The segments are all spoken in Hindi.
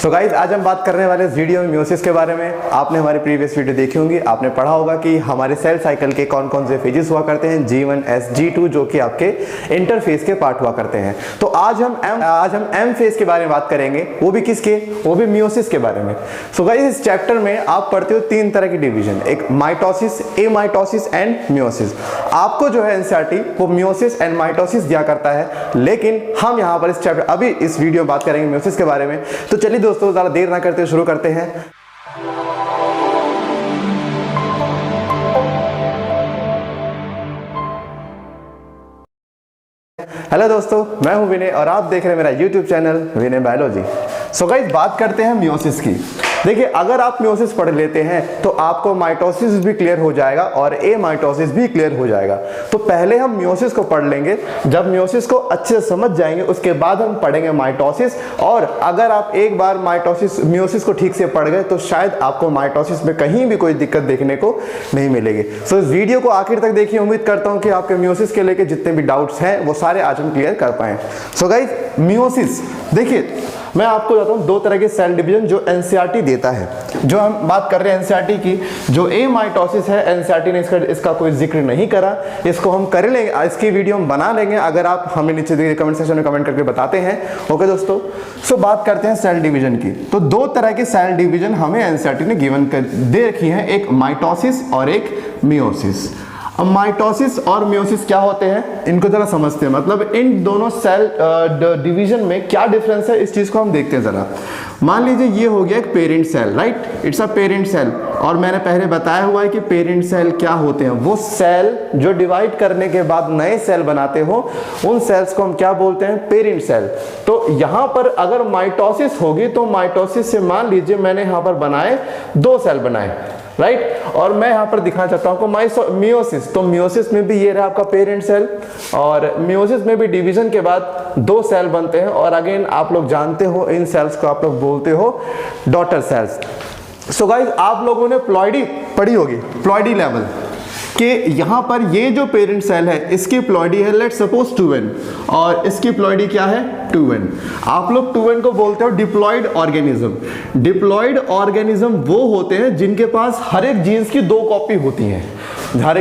सो गाइज आज हम बात करने वाले इस वीडियो में मियोसिस के बारे में। आपने हमारी प्रीवियस वीडियो देखी होंगी, आपने पढ़ा होगा कि हमारे सेल साइकिल के कौन कौन से फेजेस हुआ करते हैं, G1, S, G2 जो कि आपके इंटरफेस के पार्ट हुआ करते हैं। तो आज हम एम फेज के बारे में बात करेंगे, वो भी किसके, वो भी मियोसिस के बारे में। सो गाइज इस चैप्टर में आप पढ़ते हो तीन तरह की डिवीजन, एक माइटोसिस, एमाइटोसिस एंड मियोसिस। आपको जो है एनसीईआरटी वो मियोसिस एंड माइटोसिस दिया करता है, लेकिन हम यहाँ पर इस चैप्टर अभी इस वीडियो में बात करेंगे मियोसिस के बारे में। तो चलिए दोस्तों ज्यादा देर ना करते शुरू करते हैं। हेलो दोस्तों, मैं हूं विनय और आप देख रहे हैं मेरा YouTube चैनल विनय बायोलॉजी। सो गाइस बात करते हैं मियोसिस की। देखिए अगर आप मियोसिस पढ़ लेते हैं तो आपको माइटोसिस भी क्लियर हो जाएगा और एमाइटोसिस भी क्लियर हो जाएगा। तो पहले हम मियोसिस को पढ़ लेंगे, जब मियोसिस को अच्छे से समझ जाएंगे उसके बाद हम पढ़ेंगे माइटोसिस। और अगर आप एक बार मियोसिस को ठीक से पढ़ गए तो शायद आपको माइटोसिस में कहीं भी कोई दिक्कत देखने को नहीं मिलेगी। सो इस वीडियो को आखिर तक देखिए, उम्मीद करता हूं कि आपके मियोसिस के लेके जितने भी डाउट्स हैं वो सारे आज हम क्लियर कर पाए। सो गाइस मियोसिस देखिए, मैं आपको बताता हूं दो तरह के सेल डिवीजन जो एनसीईआरटी देता है। जो हम बात कर रहे हैं एनसीईआरटी की, जो एमाइटोसिस है एनसीईआरटी ने इसका कोई जिक्र नहीं करा, इसको हम कर लेंगे, इसकी वीडियो हम बना लेंगे अगर आप हमें नीचे कमेंट सेक्शन में कमेंट करके बताते हैं। ओके दोस्तों, सो बात करते हैं सेल डिवीजन की। तो दो तरह के सेल डिवीजन हमें एनसीईआरटी ने दे रखी है, एक माइटोसिस और एक मियोसिस। अब माइटोसिस और मियोसिस क्या होते हैं इनको जरा समझते हैं, मतलब इन दोनों सेल डिवीजन में क्या डिफरेंस है इस चीज को हम देखते हैं जरा। मान लीजिए ये हो गया एक parent cell, right, it's a parent cell. और मैंने पहले बताया हुआ है कि पेरेंट सेल क्या होते हैं, वो सेल जो डिवाइड करने के बाद नए सेल बनाते हो उन सेल्स को हम क्या बोलते हैं, पेरेंट सेल। तो यहां पर अगर माइटोसिस होगी तो माइटोसिस से मान लीजिए मैंने यहां पर बनाए दो सेल बनाए, राइट, और मैं यहां पर दिखाना चाहता हूं मियोसिस। तो मियोसिस में भी ये रहा आपका पेरेंट सेल, और मियोसिस में भी डिवीजन के बाद दो सेल बनते हैं। और अगेन आप लोग जानते हो इन सेल्स को आप लोग बोलते हो डॉटर सेल्स। सो गाइस आप लोगों ने प्लॉइडी पढ़ी होगी, प्लॉइडी लेवल कि यहां पर ये जो पेरेंट सेल है इसकी प्लॉइडी है लेट्स सपोज 2n और इसकी प्लॉइडी क्या है 2n। आप लोग 2n को बोलते हो डिप्लॉइड ऑर्गेनिज्म। डिप्लॉइड ऑर्गेनिज्म वो होते हैं जिनके पास हर एक जीन्स की दो कॉपी होती हैं,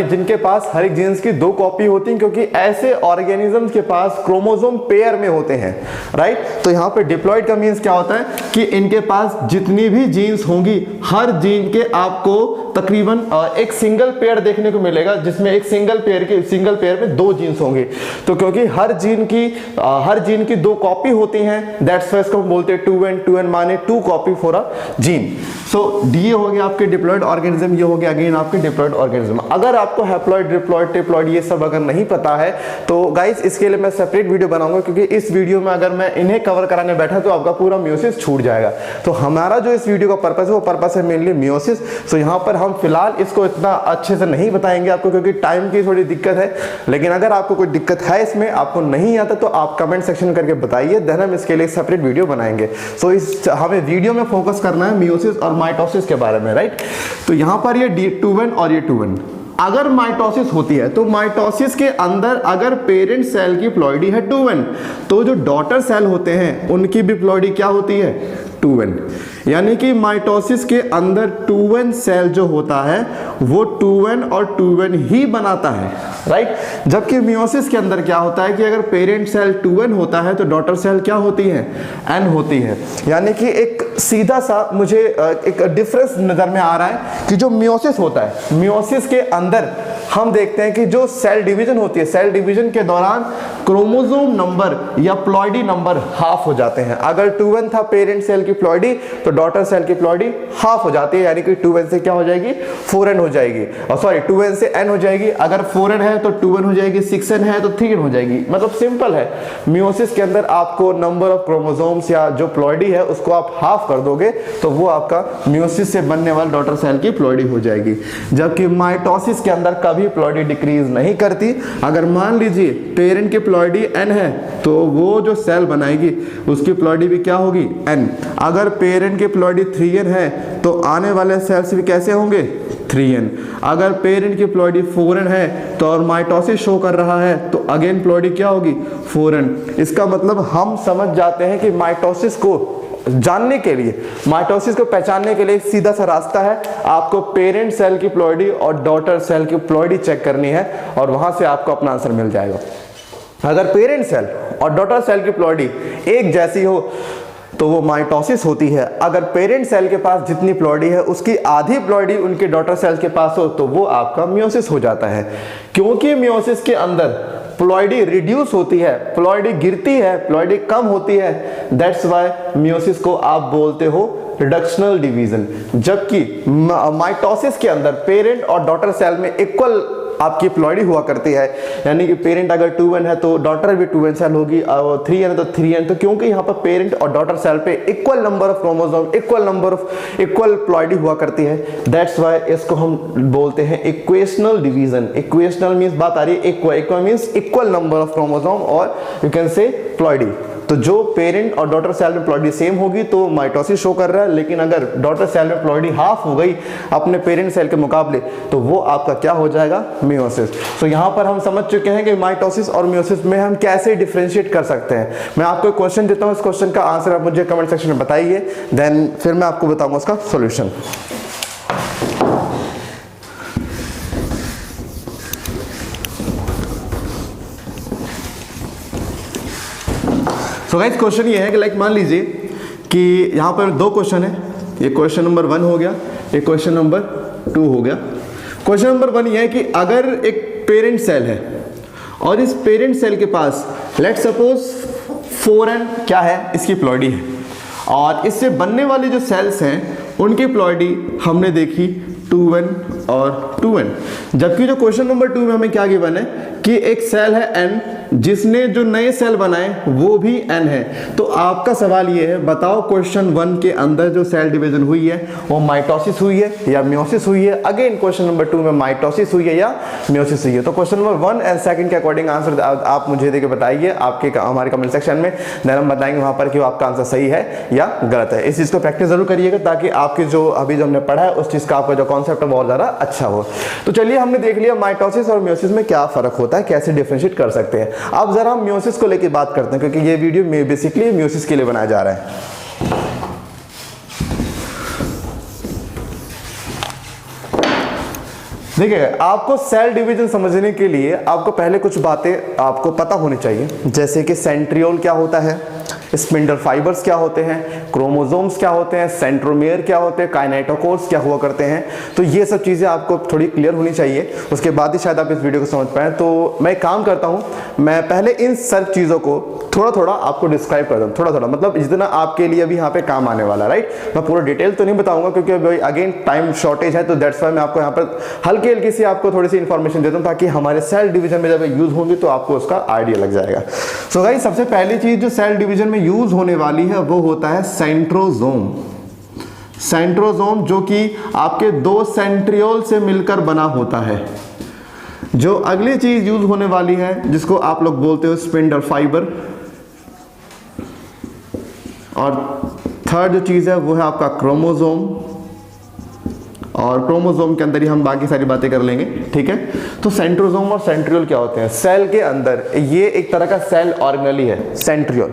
जिनके पास हर एक जीन्स की दो कॉपी होती हैं, क्योंकि ऐसे ऑर्गेनिज्म के पास क्रोमोसोम पेयर में होते हैं, राइट। तो यहाँ पे डिप्लॉइड का मीन्स क्या होता है कि इनके पास जितनी भी जीन्स होंगी हर जीन के आपको तकरीबन एक सिंगल पेयर देखने को मिलेगा, जिसमें एक सिंगल पेयर में दो जीन्स होंगे। तो क्योंकि हर जीन की दो कॉपी होती हैं, दैट्स व्हाई इसको हम बोलते हैं 2n माने 2 कॉपी फॉर अ जीन। सो ये हो गया आपके डिप्लॉइड ऑर्गेनिज्म, ये हो गया अगेन आपके डिप्लॉइड ऑर्गेनिज्म। अगर आपको हैप्लॉइड, डिप्लॉइड, टिप्लॉइड ये सब अगर नहीं पता है तो गाइस इसके लिए मैं सेपरेट वीडियो बनाऊंगा, क्योंकि इस वीडियो में अगर मैं इन्हें कवर कराने बैठा तो आपका पूरा मियोसिस छूट जाएगा। तो हमारा जो इस वीडियो का पर्पस है वो पर्पस है मेनली मियोसिस। सो यहाँ पर हम फिलहाल इसको इतना अच्छे से नहीं बताएंगे आपको, क्योंकि टाइम की थोड़ी दिक्कत है। लेकिन अगर आपको कोई दिक्कत है इसमें, आपको नहीं आता, तो आप कमेंट सेक्शन करके बताइए, देन हम इसके लिए सेपरेट वीडियो बनाएंगे। सो हमें वीडियो में फोकस करना है मियोसिस और माइटोसिस के बारे में, राइट। तो यहाँ पर ये 2n और ये 2n। अगर माइटोसिस होती है तो माइटोसिस के अंदर अगर पेरेंट सेल की प्लॉइडी है 2n, तो जो डॉटर सेल होते हैं उनकी भी प्लॉइडी क्या होती है 2n। यानी कि माइटोसिस के अंदर 2n सेल जो होता है वो 2n और 2n ही बनाता है, राइट। जबकि मियोसिस के अंदर क्या होता है कि अगर पेरेंट सेल 2n होता है तो डॉटर सेल क्या होती है, n होती है। यानी कि एक सीधा सा मुझे एक डिफरेंस नजर में आ रहा है कि जो मियोसिस होता है, मियोसिस के अंदर हम देखते हैं कि जो सेल डिवीजन होती है, सेल डिवीजन के दौरान क्रोमोसोम नंबर या प्लॉइडी नंबर हाफ हो जाते हैं। अगर 2n था पेरेंट सेल की प्लॉइडी तो डॉटर सेल की प्लॉइडी हाफ हो जाती है, यानी कि 2n से क्या हो जाएगी 4n हो जाएगी, और सॉरी 2n से n हो जाएगी। अगर 4n है तो 2n हो जाएगी, 6n है तो 3n हो जाएगी। मतलब सिंपल है, मियोसिस के अंदर आपको नंबर ऑफ क्रोमोसोम्स या जो प्लॉइडी है उसको आप हाफ कर दोगे तो वो आपका मियोसिस से बनने वाला डॉटर सेल की प्लॉइडी हो जाएगी। जबकि माइटोसिस के अंदर कभी प्लॉइडी डिक्रीज नहीं करती। अगर मान लीजिए पेरेंट की प्लॉइडी n है तो वो जो सेल बनाएगी उसकी प्लॉइडी भी क्या होगी n। अगर पेरेंट की प्लॉइडी 3n है तो आने वाले सेल्स भी कैसे होंगे 3n। अगर पेरेंट की प्लॉइडी 4n है तो और माइटोसिस शो कर रहा है तो अगेन प्लॉइडी क्या होगी 4n। इसका मतलब हम समझ जाते हैं कि माइटोसिस को जानने के लिए, माइटोसिस को पहचानने के लिए एक सीधा सा रास्ता है, आपको पेरेंट सेल की प्लॉइडी और डॉटर सेल की प्लॉइडी चेक करनी है और वहां से आपको अपना आंसर मिल जाएगा। अगर पेरेंट सेल और डॉटर सेल की प्लॉइडी एक जैसी हो तो वो माइटोसिस होती है। अगर पेरेंट सेल के पास जितनी प्लॉइडी है उसकी आधी प्लॉइडी उनके डॉटर सेल के पास हो तो वो आपका मियोसिस हो जाता है। क्योंकि मियोसिस के अंदर प्लॉइडी रिड्यूस होती है, प्लॉइडी गिरती है, प्लॉइडी कम होती है, दैट्स व्हाई मियोसिस को आप बोलते हो रिडक्शनल डिवीजन। जबकि माइटोसिस के अंदर पेरेंट और डॉटर सेल में इक्वल आपकी प्लॉइडी हुआ करती है, यानी कि पेरेंट अगर 2n है तो डॉटर भी 2n सेल होगी, और 3n है तो 3n। तो क्योंकि यहाँ पर पेरेंट और डॉटर सेल पे equal number of chromosome, equal ploidy हुआ करती है, दैट्स व्हाई इसको हम बोलते हैं इक्वेशनल डिवीजन। इक्वेशनल मींस बात आ रही है equal means equal number of chromosome और यू कैन से प्लॉइडी। तो जो पेरेंट और डॉटर सेल में प्लॉइडी सेम होगी तो माइटोसिस शो कर रहा है, लेकिन अगर डॉटर सेल में प्लॉइडी हाफ हो गई अपने पेरेंट सेल के मुकाबले तो वो आपका क्या हो जाएगा, मियोसिस। तो यहां पर हम समझ चुके हैं कि माइटोसिस और मियोसिस में हम कैसे डिफरेंशिएट कर सकते हैं। मैं आपको एक क्वेश्चन देता हूं, इस क्वेश्चन का आंसर आप मुझे कमेंट सेक्शन में बताइए, देन फिर मैं आपको बताऊंगा उसका सॉल्यूशन। तो गाइस क्वेश्चन ये है कि लाइक मान लीजिए कि यहाँ पर दो क्वेश्चन है, ये क्वेश्चन नंबर 1 हो गया, ये क्वेश्चन नंबर 2 हो गया। क्वेश्चन नंबर 1 ये है कि अगर एक पेरेंट सेल है और इस पेरेंट सेल के पास लेट सपोज 4n क्या है, इसकी प्लॉइडी है, और इससे बनने वाली जो सेल्स हैं उनकी प्लॉइडी हमने देखी 2n और 2n। जबकि जो क्वेश्चन नंबर 2 में हमें क्या गिवन है कि एक सेल है n जिसने जो नए सेल बनाए वो भी n है। तो आपका सवाल ये है, बताओ क्वेश्चन 1 के अंदर जो सेल डिवीजन हुई है वो माइटोसिस हुई है या मियोसिस हुई है। अगेन क्वेश्चन नंबर 2 में माइटोसिस हुई है या मियोसिस हुई है। तो क्वेश्चन नंबर 1 एंड 2 के अकॉर्डिंग आंसर आप मुझे देके बताइए आपके हमारे कमेंट सेक्शन में, देन हम बताएंगे वहां पर कि आपका आंसर सही है या गलत है। इस चीज को प्रैक्टिस जरूर करिएगा ताकि आपके जो अभी जो हमने पढ़ा है उस चीज का आपका जो कॉन्सेप्ट है बहुत ज्यादा अच्छा हो। तो चलिए हमने देख लिया माइटोसिस और मियोसिस में क्या फर्क होता है, कैसे डिफरेंशिएट कर सकते हैं। अब जरा हम मियोसिस को लेकर बात करते हैं क्योंकि ये वीडियो बेसिकली मियोसिस के लिए बनाया जा रहा है। देखिए आपको सेल डिवीजन समझने के लिए आपको पहले कुछ बातें आपको पता होनी चाहिए, जैसे कि सेंट्रियोल क्या होता है, स्पिंडल फाइबर्स क्या होते हैं, क्रोमोसोम्स क्या होते हैं, सेंट्रोमियर क्या होते हैं, काइनेटोकोर्स क्या हुआ करते हैं। तो ये सब चीजें आपको थोड़ी क्लियर होनी चाहिए, उसके बाद ही शायद आप इस वीडियो को समझ पाए। तो मैं काम करता हूं, मैं पहले इन सब चीजों को थोड़ा थोड़ा आपको डिस्क्राइब कर दूं, थोड़ा थोड़ा मतलब जितना आपके लिए अभी यहाँ पे काम आने वाला, राइट। मैं पूरा डिटेल तो नहीं बताऊंगा क्योंकि अभी अगेन टाइम शॉर्टेज है, तो दैट्स व्हाई मैं आपको यहाँ पर हल्की हल्की सी आपको थोड़ी सी इंफॉर्मेशन देता हूँ ताकि हमारे सेल डिवीजन में जब यूज होंगी तो आपको उसका आइडिया लग जाएगा। सो गाइस सबसे पहली चीज जो सेल डिवीजन में यूज होने वाली है वो होता है सेंट्रोजोम। सेंट्रोजोम जो कि आपके दो सेंट्रियोल से मिलकर बना होता है। जो अगली चीज यूज होने वाली है जिसको आप लोग बोलते हो स्पिंडल फाइबर, और थर्ड जो चीज है वो है आपका क्रोमोसोम, और क्रोमोसोम के अंदर ही हम बाकी सारी बातें कर लेंगे, ठीक है। तो सेंट्रोजोम और सेंट्रियोल क्या होते हैं सेल के अंदर, ये एक तरह का सेल ऑर्गेनेली है सेंट्रियोल।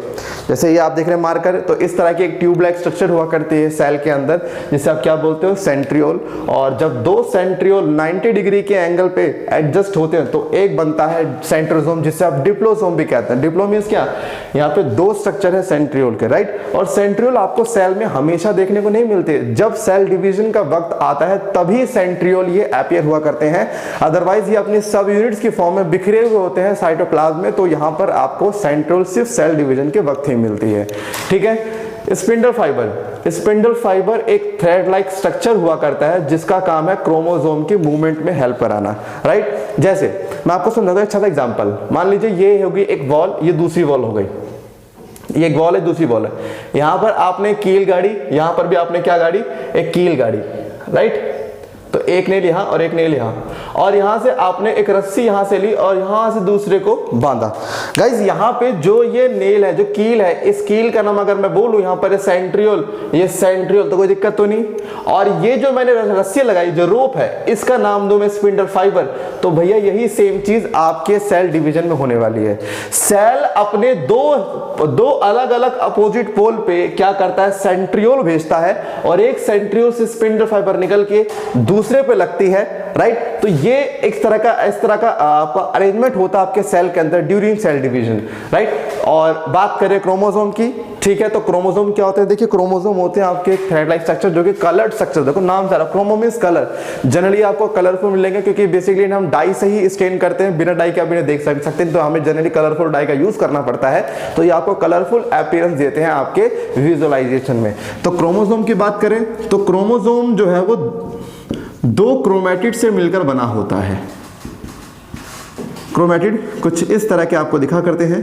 जैसे ये आप देख रहे हैं मार्कर, तो इस तरह की एक ट्यूब लाइक स्ट्रक्चर हुआ करती है सेल के अंदर जिसे आप क्या बोलते हो सेंट्रियोल। और जब दो सेंट्रियोल 90 डिग्री के एंगल पे एडजस्ट होते हैं तो एक बनता है सेंट्रोजोम जिसे आप डिप्लोसोम भी कहते हैं। डिप्लो मींस क्या, यहाँ पे दो स्ट्रक्चर है सेंट्रियोल के, राइट। और सेंट्रियोल आपको सेल में हमेशा देखने को नहीं मिलते, जब सेल डिवीजन का वक्त आता है तभी सेंट्रियोल ये अपीयर हुआ करते हैं, अदरवाइज ये अपनी सब यूनिट्स की फॉर्म में बिखरे हुए होते हैं साइटोप्लाज्म में। तो यहां पर आपको सेंट्रियोल सिर्फ सेल डिवीजन के वक्त ही मिलती है, ठीक है। स्पिंडल फाइबर, स्पिंडल फाइबर एक थ्रेड लाइक स्ट्रक्चर हुआ करता है जिसका काम है क्रोमोसोम के मूवमेंट में हेल्प कराना, राइट। जैसे मैं आपको समझाता हूं अच्छा सा एग्जांपल, मान लीजिए ये होगी एक वॉल, ये दूसरी वॉल हो गई, ये एक वॉल है दूसरी वॉल है, यहां पर आपने कील गाड़ी, यहां पर भी आपने क्या गाड़ी, एक कील गाड़ी, राइट। तो एक नेल यहाँ और एक नेल यहाँ, और यहाँ से आपने एक रस्सी यहाँ से ली और यहाँ से दूसरे को बांधा। गाइज यहाँ पे जो ये नेल है, जो कील है, इस कील का नाम अगर मैं बोलूँ यहाँ पर सेंट्रियोल, ये सेंट्रियोल, तो कोई दिक्कत तो नहीं। और ये जो मैंने रस्सी लगाई, जो रोप है, इसका नाम दूं मैं स्पिंडल फाइबर। तो भैया यही सेम चीज आपके सेल डिवीजन में होने वाली है। सेल अपने दो अलग अलग अपोजिट पोल पे क्या करता है, सेंट्रियोल भेजता है, और एक सेंट्रियोल से स्पिंडल फाइबर निकल के दूसरे पे लगती है, राइट। तो ये इस तरह का आपका अरेंजमेंट होता है आपके सेल के अंदर ड्यूरिंग सेल डिवीजन, राइट। और बात करें क्रोमोसोम की, ठीक है, तो क्रोमोसोम क्या होते हैं, देखिए क्रोमोसोम होते हैं आपके थ्रेड लाइक स्ट्रक्चर, जो कि कलर्ड स्ट्रक्चर, देखो नाम सारा क्रोमो मींस कलर, जनरली आपको कलरफुल मिलेंगे, क्योंकि बेसिकली हम डाई से ही स्टेन करते हैं, बिना डाई के अभी नहीं देख सकते हैं, तो हमें जनरली कलरफुल डाई का यूज करना पड़ता है, तो ये आपको कलरफुल अपीयरेंस देते हैं आपके विजुअलाइजेशन में। तो क्रोमोसोम की बात करें तो क्रोमोसोम जो है वो दो क्रोमैटिड से मिलकर बना होता है। क्रोमैटिड कुछ इस तरह के आपको दिखा करते हैं,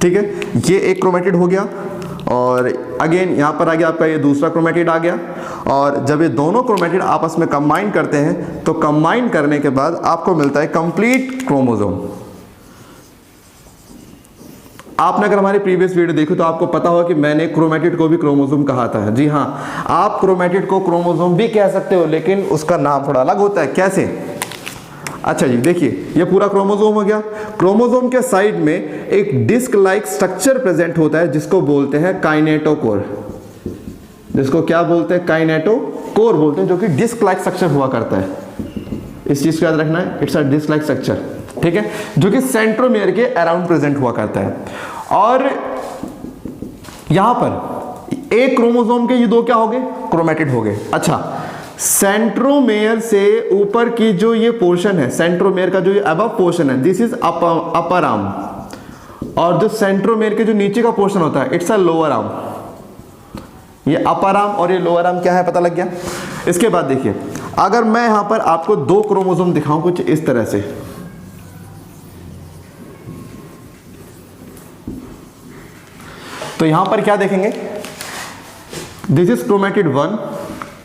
ठीक है। ये एक क्रोमैटिड हो गया, और अगेन यहां पर आ गया आपका ये दूसरा क्रोमैटिड आ गया, और जब ये दोनों क्रोमैटिड आपस में कंबाइन करते हैं तो कंबाइन करने के बाद आपको मिलता है कंप्लीट क्रोमोसोम। आपने अगर हमारी प्रीवियस वीडियो देखी तो आपको पता होगा कि मैंने क्रोमैटिड को भी क्रोमोसोम कहा था। जी हाँ, आप क्रोमैटिड को क्रोमोसोम भी कह सकते हो, लेकिन उसका नाम थोड़ा अलग होता है। कैसे? अच्छा जी, देखिए ये पूरा क्रोमोसोम हो गया। क्रोमोसोम के साइड में एक डिस्क लाइक स्ट्रक्चर प्रेजेंट होता है, जिसको बोलते हैं काइनेटोकोर। जिसको क्या बोलते हैं? काइनेटोकोर बोलते हैं, जो कि डिस्क लाइक स्ट्रक्चर हुआ करता है। इस चीज को याद रखना है, it's a disc like structure, ठीक है, जो कि सेंट्रोमियर के अराउंड प्रेजेंट हुआ करता है। और यहां पर एक क्रोमोसोम के ये दो क्या हो गए? क्रोमैटिड हो गए। अच्छा, सेंट्रोमेयर से ऊपर की जो ये पोर्शन है, सेंट्रोमेयर का जो ये अबव पोर्शन है, दिस इज अपर आर्म, और जो सेंट्रोमेयर के जो नीचे का पोर्शन होता है, इट्स अ लोअर आर्म। ये अपर आर्म और ये लोअर आर्म क्या है, पता लग गया। इसके बाद देखिए, अगर मैं यहां पर आपको दो क्रोमोसोम दिखाऊं कुछ इस तरह से, तो यहां पर क्या देखेंगे? This is chromatid 1,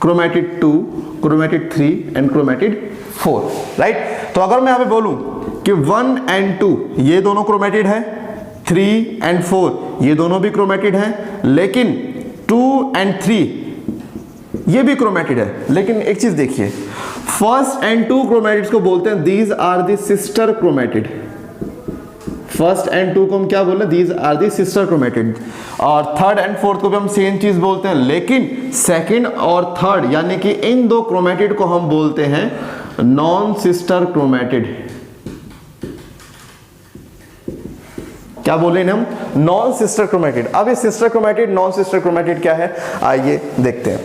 chromatid 2, chromatid 3 and chromatid 4, right. तो अगर मैं यहां पे बोलूं कि 1 एंड 2 ये दोनों क्रोमैटिड है, 3 एंड 4 ये दोनों भी क्रोमैटिड हैं, लेकिन 2 एंड 3 ये भी क्रोमैटिड है। लेकिन एक चीज देखिए, फर्स्ट एंड 2 क्रोमैटिड्स को बोलते हैं these are the sister chromatid. First and 2 को हम क्या बोल रहे हैं? These are the sister chromatid. और थर्ड एंड फोर्थ को भी हम सेम चीज बोलते हैं, लेकिन सेकंड और थर्ड यानी कि इन दो क्रोमैटिड को हम बोलते हैं नॉन सिस्टर क्रोमैटिड। क्या बोले हम? Non sister chromatid. अब ये sister chromatid, non sister chromatid क्या है, आइए देखते हैं।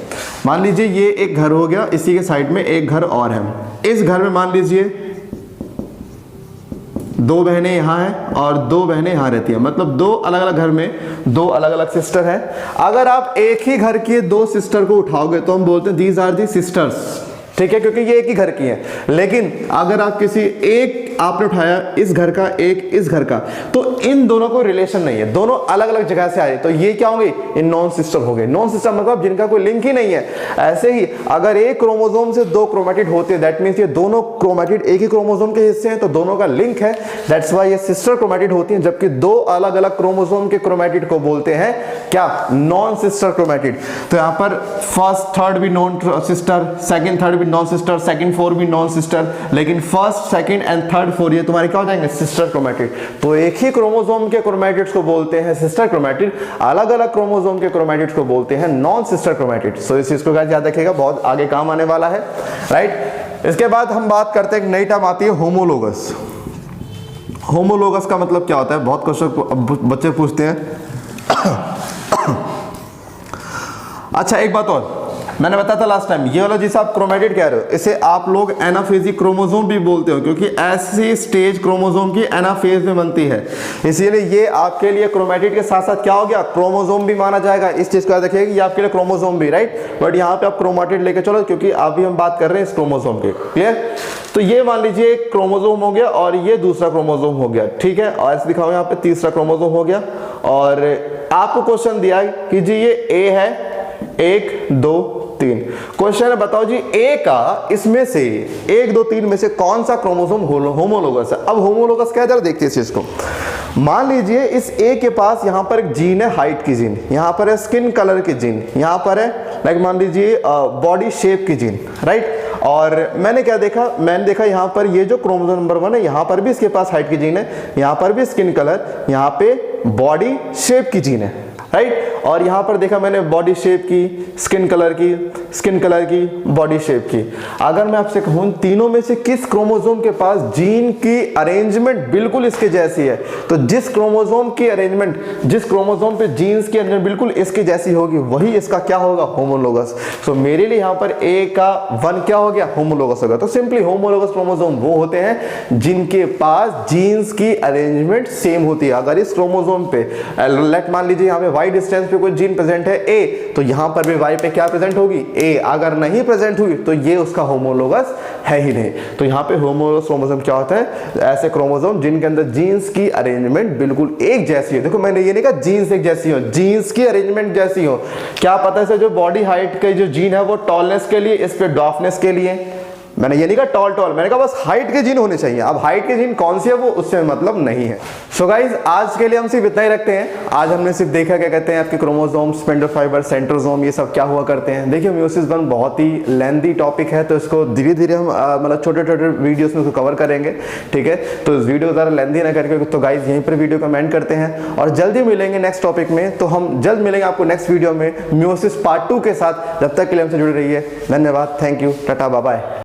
मान लीजिए ये एक घर हो गया, इसी के साइड में एक घर और है। इस घर में मान लीजिए दो बहनें यहाँ हैं और दो बहनें यहाँ रहती हैं, मतलब दो अलग अलग घर में दो अलग अलग सिस्टर हैं। अगर आप एक ही घर के दो सिस्टर को उठाओगे तो हम बोलते हैं दीज आर दी सिस्टर्स, ठीक है, क्योंकि ये एक ही घर की है। लेकिन अगर आप किसी एक आपने उठाया इस घर का, एक इस घर का, तो इन दोनों को रिलेशन नहीं है, दोनों अलग अलग जगह से आए, तो ये क्या होंगे? ये नॉन सिस्टर हो गए। नॉन सिस्टर मतलब जिनका कोई लिंक ही नहीं है। ऐसे ही अगर एक क्रोमोसोम से दो क्रोमैटिड होते हैं, दैट मींस ये दोनों क्रोमैटिड एक ही क्रोमोसोम के हिस्से हैं, तो दोनों का लिंक है, दैट्स व्हाई ये सिस्टर क्रोमैटिड होती हैं। जबकि दो अलग अलग क्रोमोसोम के क्रोमैटिड को बोलते हैं क्या? Non sister chromatid. तो यहां पर फर्स्ट थर्ड भी नॉन सिस्टर, सेकंड थर्ड भी नॉन सिस्टर, सेकंड फोर भी नॉन सिस्टर, लेकिन first second and third four ये तुम्हारे क्या हो जाएंगे? Sister chromatid. तो एक ही क्रोमोसोम के क्रोमैटिड्स को बोलते हैं सिस्टर क्रोमैटिड, अलग अलग क्रोमोसोम के क्रोमैटिड्स को बोलते हैं नॉन सिस्टर क्रोमैटिड। सो इस चीज को याद रखिएगा, बहुत आगे काम आने वाला है, राइट। इसके बाद हम बात करते हैं, एक नई टर्म आती है होमोलोगस। होमोलोगस का मतलब क्या होता है? बहुत क्वेश्चन बच्चे पूछते हैं। अच्छा, एक बात और मैंने बताया था लास्ट टाइम, ये वाला जिसे आप क्रोमैटिड कह रहे हो, इसे आप लोग एनाफेजिक क्रोमोसोम भी बोलते हो, क्योंकि ऐसी स्टेज क्रोमोसोम की एनाफेज में बनती है। इसीलिए ये आपके लिए क्रोमैटिड के साथ साथ क्या हो गया? क्रोमोसोम भी माना जाएगा। इस चीज को याद रखिएगा, ये आपके लिए क्रोमोसोम भी, राइट। बट यहाँ पे आप क्रोमैटिड लेके चलो, क्योंकि अभी हम बात कर रहे हैं इस क्रोमोसोम के। क्लियर? तो ये मान लीजिए एक क्रोमोसोम हो गया और ये दूसरा क्रोमोसोम हो गया, ठीक है। और ऐसे दिखाओ, यहाँ पे तीसरा क्रोमोसोम हो गया, और आपको क्वेश्चन दिया कि जी ये ए है 1 2 3। क्वेश्चन है बताओ जी ए का इसमें से 1 2 3 में से कौन सा क्रोमोसोम होमोलोगस है। अब होमोलोगस क्या है जरा देखते हैं इस चीज को। मान लीजिए इस ए के पास यहां पर एक जीन है हाइट की जीन, यहां पर है स्किन कलर की जीन, यहां पर है लाइक मान लीजिए बॉडी शेप की जीन, राइट। और मैंने क्या देखा, मैंने देखा यहां पर ये जो क्रोमोसोम नंबर 1 है यहां पर भी इसके पास हाइट की जीन है, यहां पर भी स्किन कलर, यहां पे बॉडी शेप की जीन है, राइट। और यहां पर देखा मैंने बॉडी शेप की, स्किन कलर की, बॉडी शेप की। अगर मैं आपसे कहूं तीनों में से किस क्रोमोसोम के पास जीन की अरेंजमेंट बिल्कुल इसके जैसी है, तो जिस क्रोमोसोम की अरेंजमेंट, जिस क्रोमोसोम पे जीन्स की अरेंजमेंट बिल्कुल इसकी जैसी होगी वही इसका क्या होगा, होमोलोगस। सो मेरे लिए यहां पर ए का 1 क्या हो गया, होमोलोगस होगा। तो सिंपली होमोलोगस क्रोमोसोम वो होते हैं जिनके पास जीन्स की अरेंजमेंट सेम होती है। अगर इस क्रोमोसोम पे लेट मान लीजिए यहां पे वाई डिस्टेंस पे कोई जीन प्रेजेंट है ए, तो यहां पर भी वाई पे क्या प्रेजेंट होगी, ए। अगर नहीं प्रेजेंट हुई तो ये उसका होमोलोगस है ही नहीं। तो यहां पे होमोलोगस क्रोमोसोम क्या होता है, ऐसे क्रोमोसोम जिनके अंदर जीन्स की अरेंजमेंट बिल्कुल एक जैसी है। देखो मैंने ये नहीं कहा जीन्स एक जैसी हो, जीन्स की अरेंजमेंट जैसी हो। क्या पता है जो बॉडी हाइट का जो जीन है वो टॉलनेस के लिए, इस पे डॉफनेस के लिए। मैंने ये नहीं कहा टॉल, मैंने कहा बस हाइट के जीन होने चाहिए। अब हाइट के जीन कौन सी है वो उससे मतलब नहीं है। सो गाइज आज के लिए हम सिर्फ इतना ही रखते हैं। आज हमने सिर्फ देखा क्या कहते हैं आपके क्रोमोसोम, स्पिंडल फाइबर, सेंट्रोसोम, ये सब क्या हुआ करते हैं। देखिए मियोसिस 1 बहुत ही लेंथी टॉपिक है, तो इसको धीरे धीरे हम मतलब छोटे छोटे वीडियोस में उसको कवर करेंगे, ठीक है। तो इस वीडियो को ज़्यादा लेंथी ना करके तो गाइज यहीं पर वीडियो को एंड करते हैं और जल्दी मिलेंगे नेक्स्ट टॉपिक में। तो हम जल्द मिलेंगे आपको नेक्स्ट वीडियो में मियोसिस पार्ट 2 के साथ। जब तक के लिए हमसे जुड़े रहिए। धन्यवाद, thank you, tata, bye bye.